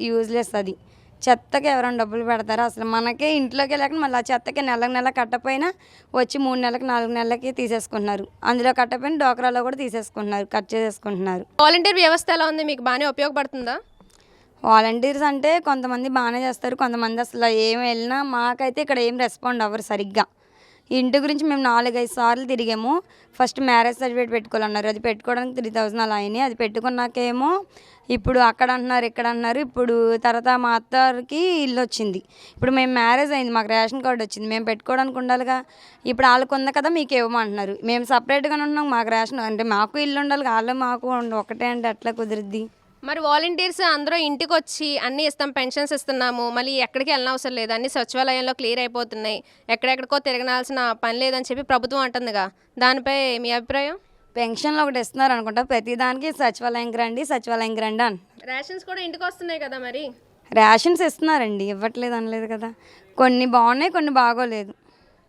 యూజ్లెస్ అది. చెత్తకి ఎవరైనా డబ్బులు పెడతారా? అసలు మనకే ఇంట్లోకి లేకుండా మళ్ళీ ఆ చెత్తకి నెల కట్టపోయినా వచ్చి 3 నెలలకి 4 నెలలకి తీసేసుకుంటున్నారు. అందులో కట్టపోయిన డోక్రాలో కూడా తీసేసుకుంటున్నారు, కట్ చేసేసుకుంటున్నారు. వాలంటీర్ వ్యవస్థ ఎలా ఉంది? మీకు బాగానే ఉపయోగపడుతుందా? వాలంటీర్స్ అంటే కొంతమంది బాగానే చేస్తారు, కొంతమంది అసలు ఏం వెళ్ళినా మాకైతే ఇక్కడ ఏం రెస్పాండ్ అవ్వరు సరిగ్గా. ఇంటి గురించి మేము 4-5 సార్లు తిరిగాము. ఫస్ట్ మ్యారేజ్ సర్టిఫికేట్ పెట్టుకోవాలన్నారు. అది పెట్టుకోవడానికి 3000 అలా అయినాయి. అది పెట్టుకున్నాకేమో ఇప్పుడు అక్కడ అంటున్నారు, ఇక్కడ అంటున్నారు. ఇప్పుడు తర్వాత మా అత్తకి ఇల్లు వచ్చింది. ఇప్పుడు మేము మ్యారేజ్ అయింది, మాకు రేషన్ కార్డు వచ్చింది, మేము పెట్టుకోవడానికి ఉండాలిగా. ఇప్పుడు వాళ్ళకు ఉంది కదా మీకు ఇవ్వమంటున్నారు. మేము సపరేట్గానే ఉన్నాం, మాకు రేషన్ అంటే మాకు ఇల్లు ఉండాలి, వాళ్ళు మాకు ఒకటే అంటే ఎట్లా కుదిరిద్ది? మరి వాలంటీర్స్ అందరూ ఇంటికి వచ్చి అన్నీ ఇస్తాం, పెన్షన్స్ ఇస్తున్నాము, మళ్ళీ ఎక్కడికి వెళ్ళనవసరం లేదు, అన్ని సచివాలయంలో క్లియర్ అయిపోతున్నాయి, ఎక్కడెక్కడికో తిరగనాల్సిన పని లేదని చెప్పి ప్రభుత్వం అంటుందిగా, దానిపై మీ అభిప్రాయం? పెన్షన్లు ఒకటి ఇస్తున్నారు అనుకుంటా, ప్రతిదానికి సచివాలయంకి రండి అని. రేషన్స్ కూడా ఇంటికి వస్తున్నాయి కదా మరి? రేషన్స్ ఇస్తున్నారండి, ఇవ్వట్లేదు అనలేదు కదా. కొన్ని బాగున్నాయి, కొన్ని బాగోలేదు.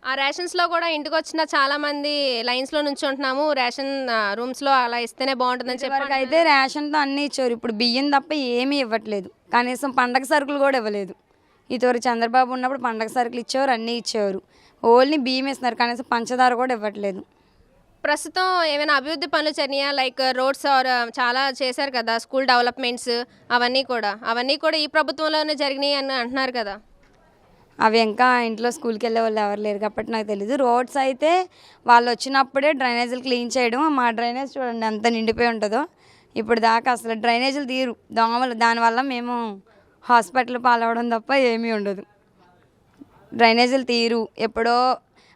ఆ రేషన్స్లో కూడా ఇంటికి వచ్చిన చాలామంది లైన్స్లో నుంచి ఉంటున్నాము, రేషన్ రూమ్స్లో అలా ఇస్తేనే బాగుంటుందని చెప్పి అయితే రేషన్తో అన్నీ ఇచ్చారు, ఇప్పుడు బియ్యం తప్ప ఏమీ ఇవ్వట్లేదు. కనీసం పండగ సరుకులు కూడా ఇవ్వలేదు. ఇదివరకు చంద్రబాబు ఉన్నప్పుడు పండగ సరుకులు ఇచ్చేవారు, అన్నీ ఇచ్చేవారు. ఓన్లీ బియ్యం ఇస్తున్నారు, కనీసం పంచదార కూడా ఇవ్వట్లేదు. ప్రస్తుతం ఏమైనా అభివృద్ధి పనులు జరిగినాయా? లైక్ రోడ్స్ చాలా చేశారు కదా, స్కూల్ డెవలప్మెంట్స్, అవన్నీ కూడా ఈ ప్రభుత్వంలోనే జరిగినాయి అని అంటున్నారు కదా. అవి ఇంకా ఇంట్లో స్కూల్కి వెళ్ళే వాళ్ళు ఎవరు లేరు కాబట్టి నాకు తెలీదు. రోడ్స్ అయితే వాళ్ళు వచ్చినప్పుడే డ్రైనేజీలు క్లీన్ చేయడం, మా డ్రైనేజ్ చూడండి ఎంత నిండిపోయి ఉంటుందో. ఇప్పుడు దాకా అసలు డ్రైనేజీలు తీరు, దోమలు, దానివల్ల మేము హాస్పిటల్ పాలవడం తప్ప ఏమీ ఉండదు. డ్రైనేజీలు తీరు, ఎప్పుడో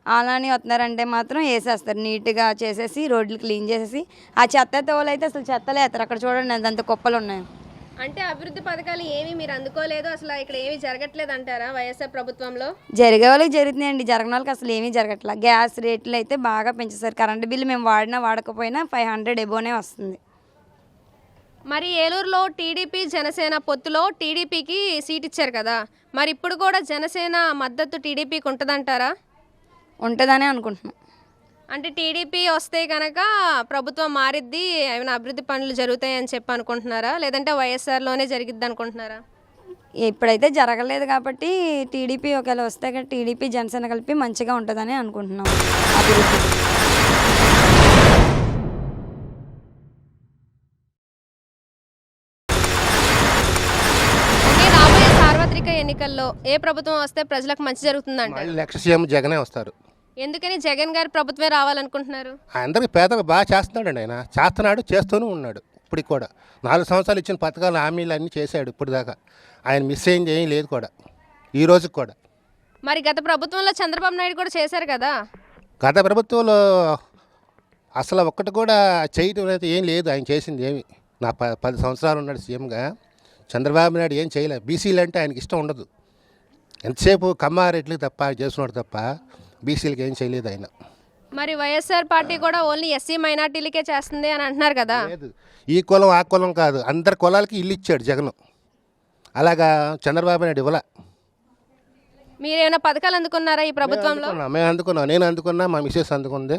అలానే వస్తున్నారంటే మాత్రం వేసేస్తారు, నీట్గా చేసేసి రోడ్లు క్లీన్ చేసేసి. ఆ చెత్త తోలు అయితే అసలు చెత్తలే వేస్తారు, అక్కడ చూడండి అంత కుప్పలు ఉన్నాయి. అంటే అభివృద్ధి పథకాలు ఏమీ మీరు అందుకోలేదు, అసలు ఇక్కడ ఏమీ జరగట్లేదు అంటారా వైఎస్ఆర్ ప్రభుత్వంలో? జరిగే వాళ్ళకి జరుగుతున్నాయండి, జరగని వాళ్ళకి అసలు ఏమీ జరగట్లేదు. గ్యాస్ రేట్లు అయితే బాగా పెంచేశారు, కరెంటు బిల్లు మేము వాడినా వాడకపోయినా 500 ఎబోనే వస్తుంది. మరి ఏలూరులో టీడీపీ జనసేన పొత్తులో టీడీపీకి సీట్ ఇచ్చారు కదా, మరి ఇప్పుడు కూడా జనసేన మద్దతు టీడీపీకి ఉంటుందంటారా? ఉంటుందనే అనుకుంటున్నాం. అంటే టీడీపీ వస్తే కనుక ప్రభుత్వం మారిద్ది, ఏమైనా అభివృద్ధి పనులు జరుగుతాయని చెప్పి అనుకుంటున్నారా, లేదంటే వైఎస్ఆర్లోనే జరిగిద్ది అనుకుంటున్నారా? ఇప్పుడైతే జరగలేదు కాబట్టి టీడీపీ ఒకవేళ వస్తే కదా టీడీపీ జనసేన కలిపి మంచిగా ఉంటుందని అనుకుంటున్నాం అభివృద్ధి. రాబోయే సార్వత్రిక ఎన్నికల్లో ఏ ప్రభుత్వం వస్తే ప్రజలకు మంచి జరుగుతుందంటే? నెక్స్ట్ సీఎం జగనే వస్తారు. ఎందుకని జగన్ గారి ప్రభుత్వమే రావాలనుకుంటున్నారు? అందరికి పేదలకు బాగా చేస్తున్నాడండి, ఆయన చేస్తూనే ఉన్నాడు. ఇప్పటికి కూడా 4 సంవత్సరాలు ఇచ్చిన పథకాలు, హామీలు అన్నీ చేశాడు. ఇప్పుడు దాకా ఆయన మిస్ అయింది ఏం లేదు కూడా, ఈ రోజుకి కూడా. మరి గత ప్రభుత్వంలో చంద్రబాబు నాయుడు కూడా చేశారు కదా. గత ప్రభుత్వంలో అసలు ఒక్కటి కూడా చేయటం అయితే ఏం లేదు, ఆయన చేసింది ఏమి. నా 10 సంవత్సరాలు ఉన్నాడు సీఎంగా, చంద్రబాబు నాయుడు ఏం చేయలేదు. బీసీలు అంటే ఆయనకి ఇష్టం ఉండదు, ఎంతసేపు కమ్మారెట్లు తప్ప చేస్తున్నాడు తప్ప బీసీలకి ఏం చేయలేదు ఆయన. మరి వైఎస్ఆర్ పార్టీ కూడా ఓన్లీ ఎస్సీ మైనార్టీలకే చేస్తుంది అని అంటున్నారు కదా. లేదు, ఈ కులం ఆ కులం కాదు, అందరి కులాలకి ఇల్లు ఇచ్చాడు జగన్. అలాగా చంద్రబాబు నాయుడు ఇవ్వలా. మీరేమైనా పథకాలు అందుకున్నారా ఈ ప్రభుత్వంలో? మేము అందుకున్నాం, నేను అందుకున్నా, మా మిసెస్ అందుకుంది.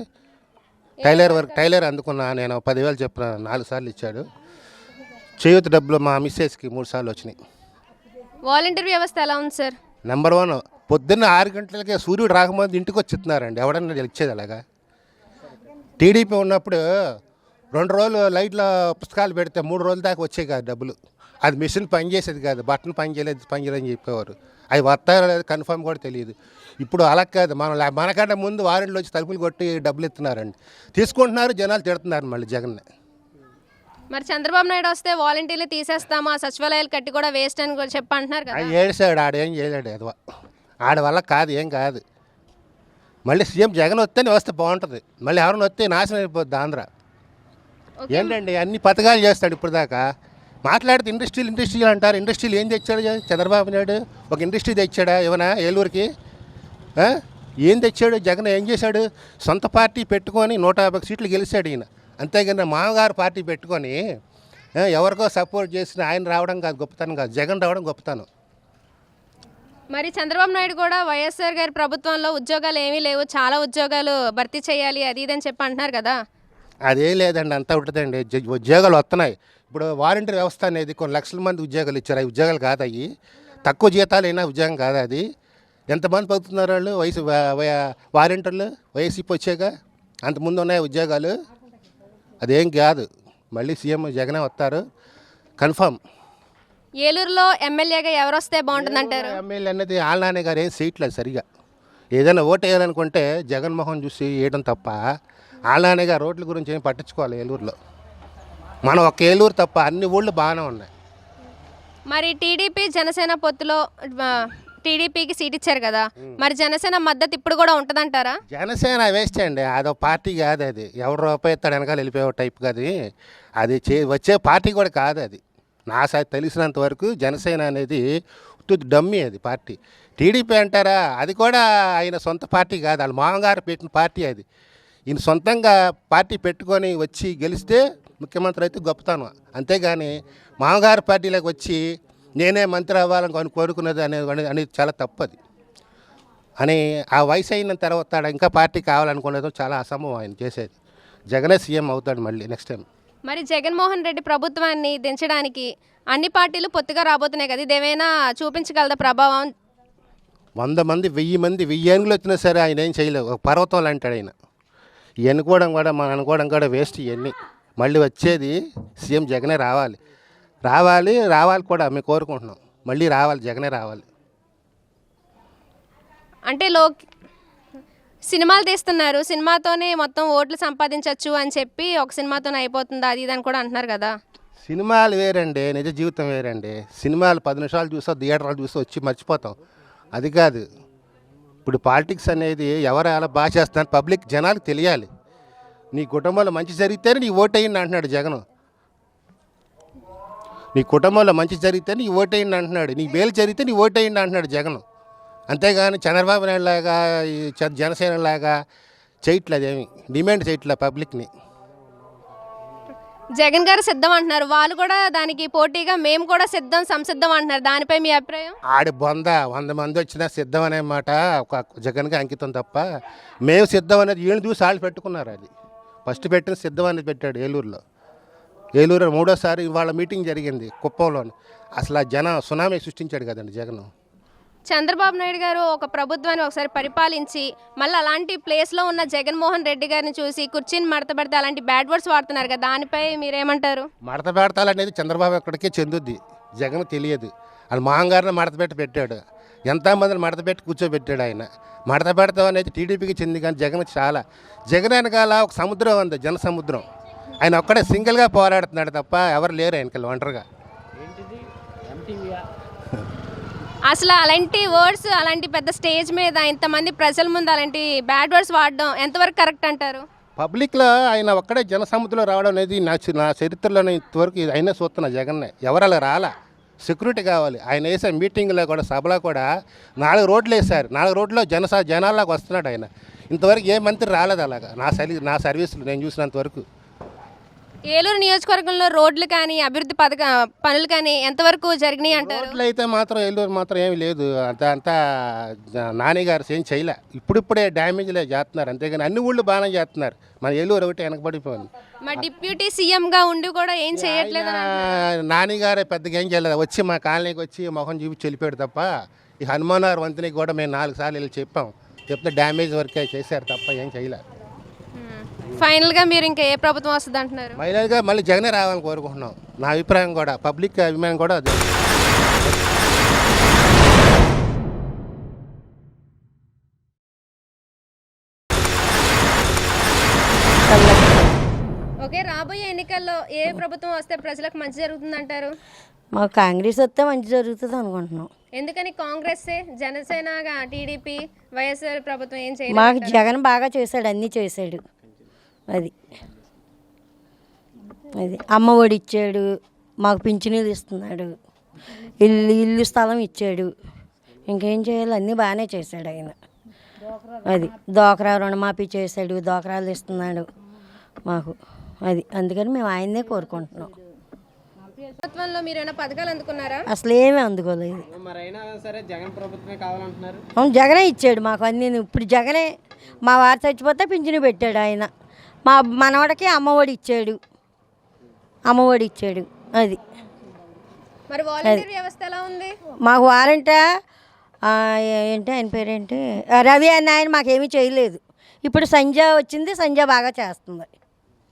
టైలర్ అందుకున్నా నేను. 10,000 చెప్పిన, 4 సార్లు ఇచ్చాడు. చేయూత డబ్బులు మా మిస్సెస్కి 3 సార్లు వచ్చినాయి. వాలంటీర్ వ్యవస్థ ఎలా ఉంది సార్? నెంబర్ 1. పొద్దున్న 6 గంటలకే సూర్యుడు రాకముందు ఇంటికి వచ్చి ఇస్తున్నారండి, ఎవడన్నా ఇచ్చేది అలాగా. టీడీపీ ఉన్నప్పుడు 2 రోజులు లైట్లో పుస్తకాలు పెడితే 3 రోజుల దాకా వచ్చాయి కాదు డబ్బులు. అది మిషన్ పనిచేసేది కాదు, బట్టన్ పనిచేయలేదని చెప్పేవారు. అవి వస్తాయో లేదు కన్ఫర్మ్ కూడా తెలియదు. ఇప్పుడు అలా కాదు, మనకంటే ముందు వారంట్లో వచ్చి తలుపులు కొట్టి డబ్బులు ఇస్తున్నారండి, తీసుకుంటున్నారు, జనాలు తిడుతున్నారు మళ్ళీ జగన్ని. మరి చంద్రబాబు నాయుడు వస్తే వాలంటీర్లు తీసేస్తామా, సచివాలయాలు కట్టి కూడా వేస్ట్ అని కూడా చెప్పి అంటున్నారు కదా. ఏడిసాడు, ఆడేం చేయలేడు, ఎదవ ఆడ వల్ల కాదు, ఏం కాదు. మళ్ళీ సీఎం జగన్ వస్తేనే వస్తే బాగుంటుంది, మళ్ళీ ఎవరైనా వస్తే నాశనం అయిపోద్ది ఆంధ్ర. ఏంటండి అన్ని పథకాలు చేస్తాడు ఇప్పుడు దాకా. మాట్లాడితే ఇండస్ట్రీలు అంటారు. ఇండస్ట్రీలు ఏం తెచ్చాడు చంద్రబాబు నాయుడు? ఒక ఇండస్ట్రీ తెచ్చాడా ఏమైనా ఏలూరుకి? ఏం తెచ్చాడు జగన్? ఏం చేశాడు? సొంత పార్టీ పెట్టుకొని 150 సీట్లు గెలిచాడు ఈయన. అంతేగాని మామగారు పార్టీ పెట్టుకొని ఎవరికో సపోర్ట్ చేసిన ఆయన రావడం కాదు గొప్పతనం, కాదు జగన్ రావడం గొప్పతనం. మరి చంద్రబాబు నాయుడు కూడా వైఎస్ఆర్ గారి ప్రభుత్వంలో ఉద్యోగాలు ఏమీ లేవు, చాలా ఉద్యోగాలు భర్తీ చేయాలి అది ఇదని చెప్పి అంటున్నారు కదా. అదేం లేదండి, అంతా ఉంటుందండి. ఉద్యోగాలు వస్తున్నాయి. ఇప్పుడు వాలంటీర్ వ్యవస్థ అనేది కొన్ని లక్షల మంది ఉద్యోగాలు ఇచ్చారు. అవి ఉద్యోగాలు కాదు, అవి తక్కువ జీతాలు అయినా ఉద్యోగం కాదు. అది ఎంతమంది పడుతున్నారు వాళ్ళు వాలంటీర్లు? వైసీపీ వచ్చాక అంతకుముందు ఉన్నాయి ఉద్యోగాలు, అదేం కాదు. మళ్ళీ సీఎం జగనే వస్తారు కన్ఫర్మ్. ఏలూరులో ఎమ్మెల్యేగా ఎవరు వస్తే బాగుంటుంది అంటారు? ఎమ్మెల్యే అనేది ఆళ్ళనానే గారు ఏం చేయట్లేదు సరిగా. ఏదైనా ఓటు వేయాలనుకుంటే జగన్మోహన్ చూసి వేయడం తప్ప ఆళ్ళనానే గారు రోడ్ల గురించి ఏం పట్టించుకోవాలి. ఏలూరులో మనం ఒక ఏలూరు తప్ప అన్ని ఊళ్ళు బాగానే ఉన్నాయి. మరి టీడీపీ జనసేన పొత్తులో టీడీపీకి సీట్ ఇచ్చారు కదా, మరి జనసేన మద్దతు ఇప్పుడు కూడా ఉంటుందంటారా? జనసేన వేస్ట్ అండి, అదో పార్టీ కాదు. అది ఎవరు రూపాయి ఇస్తాడు వెనకాల వెళ్ళిపోయే టైప్ కాదు. అది వచ్చే పార్టీ కూడా కాదు. అది తెలిసినంత వరకు జనసేన అనేది డమ్మీ అది పార్టీ. టీడీపీ అంటారా, అది కూడా ఆయన సొంత పార్టీ కాదు, వాళ్ళ మామగారు పెట్టిన పార్టీ అది. ఈయన సొంతంగా పార్టీ పెట్టుకొని వచ్చి గెలిస్తే ముఖ్యమంత్రి అయితే గొప్పతనం, అంతేగాని మామగారు పార్టీలోకి వచ్చి నేనే మంత్రి అవ్వాలని కోరుకున్నది అనేది చాలా తప్పది అని. ఆ వయసు అయిన తర్వాత ఇంకా పార్టీ కావాలనుకునేది చాలా అసంభవం ఆయన చేసేది. జగనే సీఎం అవుతాడు మళ్ళీ నెక్స్ట్ టైం. మరి జగన్మోహన్ రెడ్డి ప్రభుత్వాన్ని దించడానికి అన్ని పార్టీలు పొత్తుగా రాబోతున్నాయి కదా, ఇదేమైనా చూపించగలదా ప్రభావం? 100 మంది 1000 మంది 1000 ఏనుగులు వచ్చినా సరే ఆయన ఏం చేయలేవు, ఒక పర్వతం అంటాడు ఆయన. ఈ అనుకోవడం కూడా మనం అనుకోవడం కూడా వేస్ట్. ఇవన్నీ మళ్ళీ వచ్చేది సీఎం జగనే రావాలి కూడా మేము కోరుకుంటున్నాం. మళ్ళీ రావాలి, జగనే రావాలి. అంటే సినిమాలు తీస్తున్నారు, సినిమాతోనే మొత్తం ఓట్లు సంపాదించవచ్చు అని చెప్పి ఒక సినిమాతోనే అయిపోతుందా అది ఇది అని కూడా అంటున్నారు కదా. సినిమాలు వేరండి, నిజ జీవితం వేరండి. సినిమాలు 10 నిమిషాలు చూసో థియేటర్లు చూసో వచ్చి మర్చిపోతాం, అది కాదు. ఇప్పుడు పాలిటిక్స్ అనేది ఎవరు ఎలా బాగా చేస్తున్నారు పబ్లిక్ జనాలకు తెలియాలి. నీ కుటుంబంలో మంచి జరిగితేనే నీ ఓటేయండి అంటున్నాడు జగన్. నీ కుటుంబంలో మంచి జరిగితేనే నీ ఓటేయండి అంటున్నాడు, నీ మేలు జరిగితే నీ ఓటేయండి అంటున్నాడు జగన్. అంతేగాని చంద్రబాబు నాయుడు లాగా జనసేన లాగా చేయట్లేదు, ఏమి డిమాండ్ చేయట్లేదు పబ్లిక్ని. జగన్ గారు సిద్ధం అంటున్నారు, వాళ్ళు కూడా దానికి పోటీగా మేము కూడా సంసిద్ధం అంటున్నారు, దానిపై మీ అభిప్రాయం? ఆడి 100 మంది వచ్చినా సిద్ధం అనే మాట ఒక జగన్కి అంకితం తప్ప మేము సిద్ధం అనేది వీళ్ళు చూసి వాళ్ళు పెట్టుకున్నారు. అది ఫస్ట్ పెట్టిన సిద్ధం అనేది పెట్టాడు ఏలూరులో 3వ ఇవాళ మీటింగ్ జరిగింది కుప్పంలో. అసలు ఆ సునామీ సృష్టించాడు కదండి జగన్. చంద్రబాబు నాయుడు గారు ఒక ప్రభుత్వాన్ని ఒకసారి పరిపాలించి మళ్ళీ అలాంటి ప్లేస్లో ఉన్న జగన్మోహన్ రెడ్డి గారిని చూసి కుర్చీని మడత పెడితే అలాంటి బ్యాడ్ వర్డ్స్ వాడుతున్నారు కదా, దానిపై మీరేమంటారు? మడత పెడతాలనేది చంద్రబాబు ఎక్కడికే చెందుద్ది, జగన్ తెలియదు. వాళ్ళ మామగారిని మడత పెట్టాడు, ఎంతమందిని మడత పెట్టి కూర్చోబెట్టాడు ఆయన. మడత పెడతాం అనేది టీడీపీకి చెంది, కానీ జగన్ వెనకాల ఒక సముద్రం ఉంది, జన సముద్రం. ఆయన ఒక్కడే సింగిల్గా పోరాడుతున్నాడు తప్ప ఎవరు లేరు ఆయనకి ఒంటరిగా. అసలు అలాంటి వర్డ్స్ అలాంటి పెద్ద స్టేజ్ మీద ఇంతమంది ప్రజల ముందు అలాంటి బ్యాడ్ వర్డ్స్ వాడడం ఎంతవరకు కరెక్ట్ అంటారు? పబ్లిక్లో ఆయన ఒక్కడే జనసముద్రంలో రావడం అనేది నా చరిత్రలోనే ఇంతవరకు అయినా చూస్తున్నా జగన్నే. ఎవరు అలా రాలా, సెక్యూరిటీ కావాలి. ఆయన వేసే మీటింగ్లో కూడా సభలో కూడా 4 రోడ్లు వేశారు, 4 రోడ్లో జనాల్లోకి వస్తున్నాడు ఆయన. ఇంతవరకు ఏ మంత్రి రాలేదు అలాగా నా సర్వీసులు నేను చూసినంతవరకు. ఏలూరు నియోజకవర్గంలో రోడ్లు కానీ అభివృద్ధి పనులు కానీ ఎంతవరకు జరిగినాయి అంటారు? రోడ్లు అయితే మాత్రం ఏలూరు మాత్రం ఏమి లేదు, అంతా నాని గారు ఏం చేయలే. ఇప్పుడిప్పుడే డ్యామేజ్లే చేస్తున్నారు, అంతేగాని అన్ని ఊళ్ళు బాగానే చేస్తున్నారు. మన ఏలూరు ఒకటి వెనకబడిపోయింది. మా డిప్యూటీ సీఎంగా ఉండి కూడా ఏం చేయట్లేదు. నాని గారే పెద్దగా ఏం చేయలేదు, వచ్చి మా కాలనీకి వచ్చి మొహం చూపించి వెళ్ళిపోయాడు తప్ప. ఈ హనుమానార్ వంతునికి కూడా మేము 4 సార్లు వెళ్ళి చెప్తే డ్యామేజ్ వరకే చేశారు తప్ప ఏం చేయలేదు. ఫైనల్గా మీరు ఇంకా ఏ ప్రభుత్వం వస్తుంది అంటున్నారు? ఫైనల్గా మళ్ళీ జగనే రావాలని కోరుకుంటున్నాం. నా అభిప్రాయం కూడా, పబ్లిక్ అభిప్రాయం కూడా అదే. ఓకే, రాబోయే ఎన్నికల్లో ఏ ప్రభుత్వం వస్తే ప్రజలకు మంచి జరుగుతుంది అంటారు? మాకు కాంగ్రెస్ వస్తే మంచి జరుగుతుంది అనుకుంటున్నాం. ఎందుకని? కాంగ్రెస్, జనసేన, టీడీపీ, వైఎస్ఆర్ ప్రభుత్వం ఏం చేయలేదు? మాకు జగన్ బాగా చేశాడు, అన్నీ చేశాడు. అది అమ్మ ఒడి ఇచ్చాడు, మాకు పింఛనీలు ఇస్తున్నాడు, ఇల్లు స్థలం ఇచ్చాడు. ఇంకేం చేయాలి, అన్నీ బాగానే చేశాడు ఆయన. అది డోక్రా రుణమాఫీ చేశాడు, డోక్రాలు ఇస్తున్నాడు మాకు. అందుకని మేము ఆయన్నే కోరుకుంటున్నాం. ప్రభుత్వంలో మీరు ఏమైనా పథకాలు అందుకున్నారా? అసలు ఏమీ అందుకోలేదు. కావాలంటున్నారు. జగనే ఇచ్చాడు మాకు అన్నీ. ఇప్పుడు జగనే, మా వారు చచ్చిపోతే పింఛను పెట్టాడు ఆయన. మా మనవడికి అమ్మఒడి ఇచ్చాడు. అది మరి వాలంటీర్ వ్యవస్థ ఎలా ఉంది? మాకు వారంటీ ఏంటి ఆయన పేరేంటి, రవి అన్న ఆయన మాకేమీ చేయలేదు. ఇప్పుడు సంజయ్ వచ్చింది, సంజయ్ బాగా చేస్తుంది.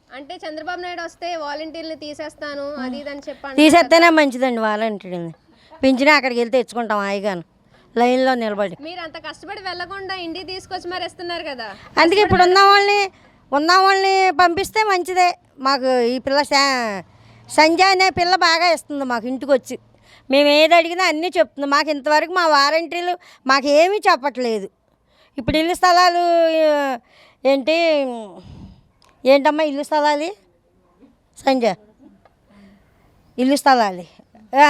అంటే చంద్రబాబు నాయుడు వస్తే వాలంటీర్ని తీసేస్తాను అది ఇది అని చెప్పండి. తీసేస్తేనే మంచిదండి వాలంటీర్ని. పింఛను అక్కడికి వెళ్ళి తెచ్చుకుంటాం హాయిగాను, లైన్లో నిలబడి. మీరు అంత కష్టపడి వెళ్ళకుండా ఇంటికి తీసుకొచ్చి మరి ఇస్తున్నారు కదా. అందుకే ఇప్పుడు ఉన్న వాళ్ళని పంపిస్తే మంచిదే. మాకు ఈ పిల్ల సంజయ్ అనే పిల్ల బాగా ఇస్తుంది మాకు ఇంటికి వచ్చి. మేము ఏది అడిగినా అన్నీ చెప్తుంది మాకు. ఇంతవరకు మా వారంటీలు మాకు ఏమీ చెప్పట్లేదు. ఇప్పుడు ఇల్లు స్థలాలు ఏంటమ్మా ఇల్లు స్థలాలు సంజయ్, ఇల్లు స్థలాలు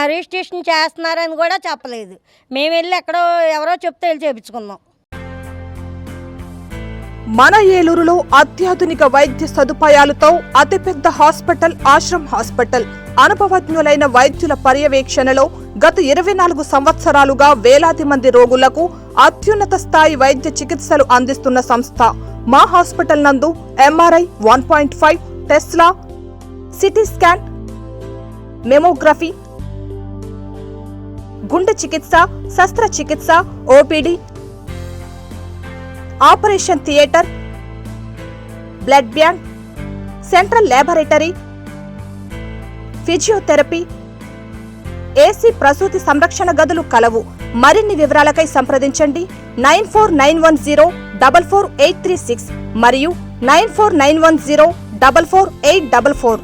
రిజిస్ట్రేషన్ చేస్తున్నారని కూడా చెప్పలేదు. మేము వెళ్ళి ఎక్కడో ఎవరో చెప్తే వెళ్ళి చేయించుకున్నాం. మన ఏలూరులో అత్యాధునిక వైద్య సదుపాయాలతో అతిపెద్ద హాస్పిటల్ ఆశ్రమ్ హాస్పిటల్. అనుభవజ్ఞులైన వైద్యుల పర్యవేక్షణలో గత 24 సంవత్సరాలుగా వేలాది మంది రోగులకు అత్యున్నత స్థాయి వైద్య చికిత్సలు అందిస్తున్న సంస్థ. మా హాస్పిటల్ నందు MRI 1.5, Tesla, CT scan, mammography, గుండె చికిత్స, శస్త్రచికిత్స, OPD, operation theatre, blood bank, central laboratory, physiotherapy, AC ప్రసూతి సంరక్షణ గదులు కలవు. మరిన్ని వివరాలకై సంప్రదించండి 9491044836 మరియు 9491044844.